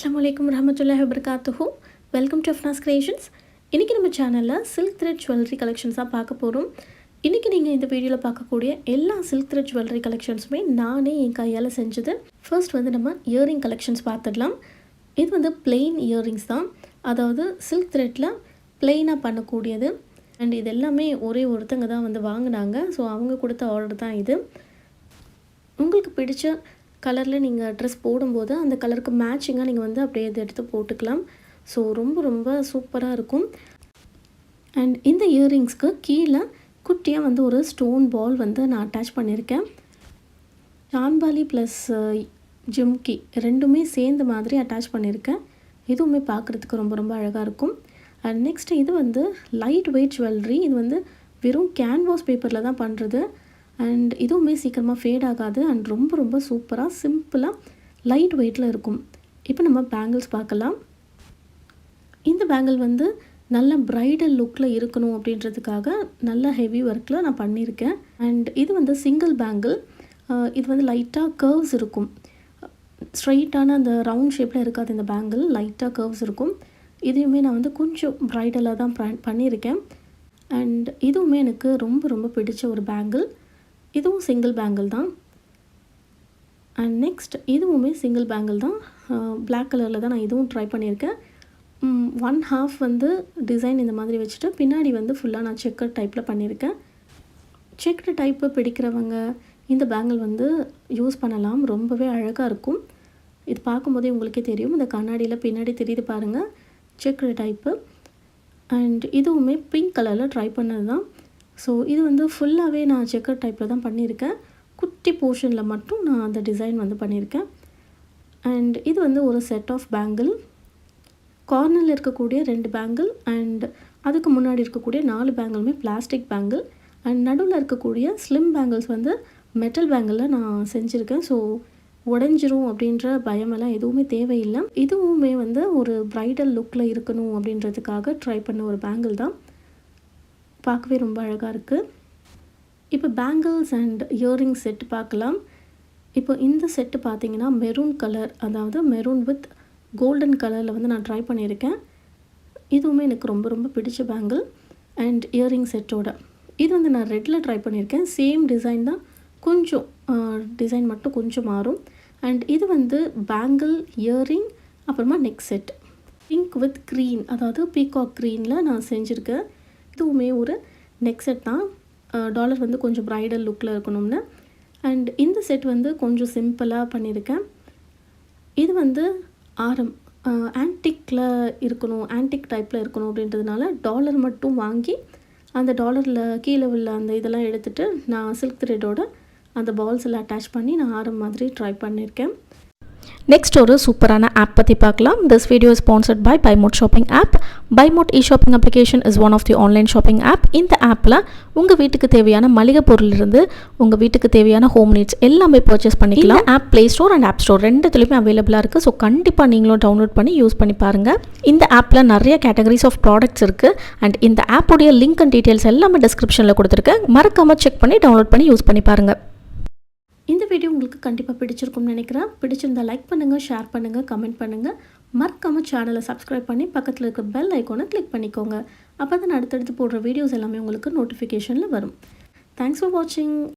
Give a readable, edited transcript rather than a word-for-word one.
Assalamualaikum warahmatullahi wabarakatuh. Welcome to Afna's Creations. இன்னைக்கு நம்ம சேனல்ல silk thread jewelry collections பார்க்க போறோம். இன்னைக்கு நீங்க இந்த வீடியோல பார்க்கக்கூடிய எல்லா silk thread jewelry collectionsமே நானே என் கையால செஞ்சது. ஃபர்ஸ்ட் வந்து நம்ம இயரிங் collections பார்த்துடலாம். இது வந்து plain earrings தான். அதாவது silk threadல plain-ஆ பண்ணக்கூடியது. அண்ட் இது எல்லாமே ஒரே ஒருத்தங்க தான் வந்து வாங்குனாங்க. ஸோ அவங்க கொடுத்த ஆர்டர் தான் இது. உங்களுக்கு பிடிச்ச கலரில் நீங்கள் ட்ரெஸ் போடும்போது அந்த கலருக்கு மேட்சிங்காக நீங்கள் வந்து அப்படியே இதை எடுத்து போட்டுக்கலாம். ஸோ ரொம்ப சூப்பராக இருக்கும். அண்ட் இந்த இயரிங்ஸ்க்கு கீழே குட்டியாக வந்து ஒரு ஸ்டோன் பால் வந்து நான் அட்டாச் பண்ணியிருக்கேன். சான்பாலி ப்ளஸ் ஜிம்கி ரெண்டுமே சேர்ந்த மாதிரி அட்டாச் பண்ணியிருக்கேன். இதுவுமே பார்க்குறதுக்கு ரொம்ப அழகாக இருக்கும். அண்ட் நெக்ஸ்ட்டு இது வந்து லைட் வெயிட் ஜுவல்லரி. இது வந்து வெறும் கேன்வாஸ் பேப்பரில் தான் பண்ணுறது. அண்ட் இதுவுமே சீக்கிரமாக ஃபேட் ஆகாது. அண்ட் ரொம்ப சூப்பராக சிம்பிளாக லைட் வெயிட்டில் இருக்கும். இப்போ நம்ம பேங்கிள்ஸ் பார்க்கலாம். இந்த பேங்கிள் வந்து நல்ல ப்ரைடல் லுக்கில் இருக்கணும் அப்படின்றதுக்காக நல்ல ஹெவி ஒர்க்கில் நான் பண்ணியிருக்கேன். அண்ட் இது வந்து சிங்கிள் பேங்கிள். இது வந்து லைட்டாக கர்வ்ஸ் இருக்கும். ஸ்ட்ரைட்டான அந்த ரவுண்ட் ஷேப்பில் இருக்காது இந்த பேங்கிள். லைட்டாக கர்வ்ஸ் இருக்கும். இதையுமே நான் வந்து கொஞ்சம் ப்ரைடலாக தான் பண்ணியிருக்கேன். அண்ட் இதுவுமே எனக்கு ரொம்ப பிடிச்ச ஒரு பேங்கிள். இதுவும் சிங்கிள் பேங்கிள் தான். அண்ட் நெக்ஸ்ட் இதுவுமே சிங்கிள் பேங்கிள் தான். பிளாக் கலரில் தான் நான் இதுவும் ட்ரை பண்ணியிருக்கேன். 1/2 வந்து டிசைன் இந்த மாதிரி வச்சுட்டு பின்னாடி வந்து ஃபுல்லாக நான் செக்கர் டைப்பில் பண்ணியிருக்கேன். செக்டு டைப்பு பிடிக்கிறவங்க இந்த பேங்கிள் வந்து யூஸ் பண்ணலாம். ரொம்பவே அழகாக இருக்கும். இது பார்க்கும்போதே உங்களுக்கே தெரியும். இந்த கண்ணாடியில் பின்னாடி தெரியுது பாருங்கள், செக்டு டைப்பு. அண்ட் இதுவுமே பிங்க் கலரில் ட்ரை பண்ணது தான். ஸோ இது வந்து ஃபுல்லாகவே நான் செக்கர் டைப்பில் தான் பண்ணியிருக்கேன். குட்டி போர்ஷனில் மட்டும் நான் அந்த டிசைன் வந்து பண்ணியிருக்கேன். அண்ட் இது வந்து ஒரு செட் ஆஃப் பேங்கிள். கார்னரில் இருக்கக்கூடிய 2 பேங்கிள் அண்ட் அதுக்கு முன்னாடி இருக்கக்கூடிய 4 பேங்கிளுமே பிளாஸ்டிக் பேங்கிள். அண்ட் நடுவில் இருக்கக்கூடிய ஸ்லிம் பேங்கிள்ஸ் வந்து மெட்டல் பேங்கிளில் நான் செஞ்சுருக்கேன். ஸோ உடஞ்சிரும் அப்படின்ற பயமெல்லாம் எதுவுமே தேவையில்லை. இதுவுமே வந்து ஒரு ப்ரைடல் லுக்கில் இருக்கணும் அப்படின்றதுக்காக ட்ரை பண்ண ஒரு பேங்கிள் தான். பார்க்கவே ரொம்ப அழகாக இருக்குது. இப்போ பேங்கிள்ஸ் அண்ட் இயரிங் செட்டு பார்க்கலாம். இப்போ இந்த செட்டு பார்த்தீங்கன்னா மெரூன் கலர், அதாவது மெரூன் வித் கோல்டன் கலரில் வந்து நான் ட்ரை பண்ணியிருக்கேன். இதுவுமே எனக்கு ரொம்ப பிடிச்ச பேங்கிள் அண்ட் இயரிங் செட்டோட. இது வந்து நான் ரெட்டில் ட்ரை பண்ணியிருக்கேன். சேம் டிசைன் தான், கொஞ்சம் டிசைன் மட்டும் கொஞ்சம் மாறும். அண்ட் இது வந்து பேங்கிள், இயரிங், அப்புறமா neck set pink with green, அதாவது பீகாக் க்ரீனில் நான் செஞ்சுருக்கேன். இதுவுமே ஒரு நெக் செட் தான். டாலர் வந்து கொஞ்சம் ப்ரைடல் லுக்கில் இருக்கணும்னு. அண்ட் இந்த செட் வந்து கொஞ்சம் சிம்பிளாக பண்ணியிருக்கேன். இது வந்து ஆரம் ஆன்டிக்கில் இருக்கணும், ஆன்டிக் டைப்பில் இருக்கணும் அப்படின்றதுனால டாலர் மட்டும் வாங்கி அந்த டாலரில் கீழே உள்ள அந்த இதெல்லாம் எடுத்துகிட்டு நான் சில்க் த்ரெட்டோட அந்த பால்ஸ் எல்லாம் அட்டாச் பண்ணி நான் ஆரம் மாதிரி ட்ரை பண்ணியிருக்கேன். நெக்ஸ்ட் ஒரு சூப்பரான ஆப் பற்றி பார்க்கலாம். This video is sponsored by BuyMote shopping app. BuyMote e shopping application is one of the online shopping app. இந்த ஆப்பில் உங்கள் வீட்டுக்கு தேவையான மளிகை பொருளிலிருந்து உங்கள் வீட்டுக்கு தேவையான ஹோம் நீட்ஸ் எல்லாமே பர்ச்சேஸ் பண்ணிக்கலாம். App Play Store and App Store ரெண்டுத்துலையுமே அவைலபிளாக இருக்குது. ஸோ கண்டிப்பாக நீங்களும் டவுன்லோட் பண்ணி யூஸ் பண்ணி பாருங்கள். இந்த ஆப்பில் நிறைய கேட்டகரிஸ் ஆஃப் ப்ராடக்ட்ஸ் இருக்குது. அண்ட் இந்த ஆப்போடைய லிங்க் அண்ட் டீட்டெயில்ஸ் எல்லாமே டிஸ்கிரிப்ஷனில் கொடுத்துருக்கேன். மறக்காமல் செக் பண்ணி டவுன்லோட் பண்ணி யூஸ் பண்ணி பாருங்கள். இந்த வீடியோ உங்களுக்கு கண்டிப்பாக பிடிச்சிருக்கும்னு நினைக்கிறேன். பிடிச்சிருந்தால் லைக் பண்ணுங்கள், ஷேர் பண்ணுங்கள், கமெண்ட் பண்ணுங்கள். மறக்காமல் சேனலை சப்ஸ்கிரைப் பண்ணி பக்கத்தில் இருக்க பெல் ஐக்கானை கிளிக் பண்ணிக்கோங்க. அப்போ தான் அடுத்தடுத்து போடுற வீடியோஸ் எல்லாமே உங்களுக்கு நோட்டிஃபிகேஷனில் வரும். தேங்க்ஸ் ஃபார் வாட்சிங்.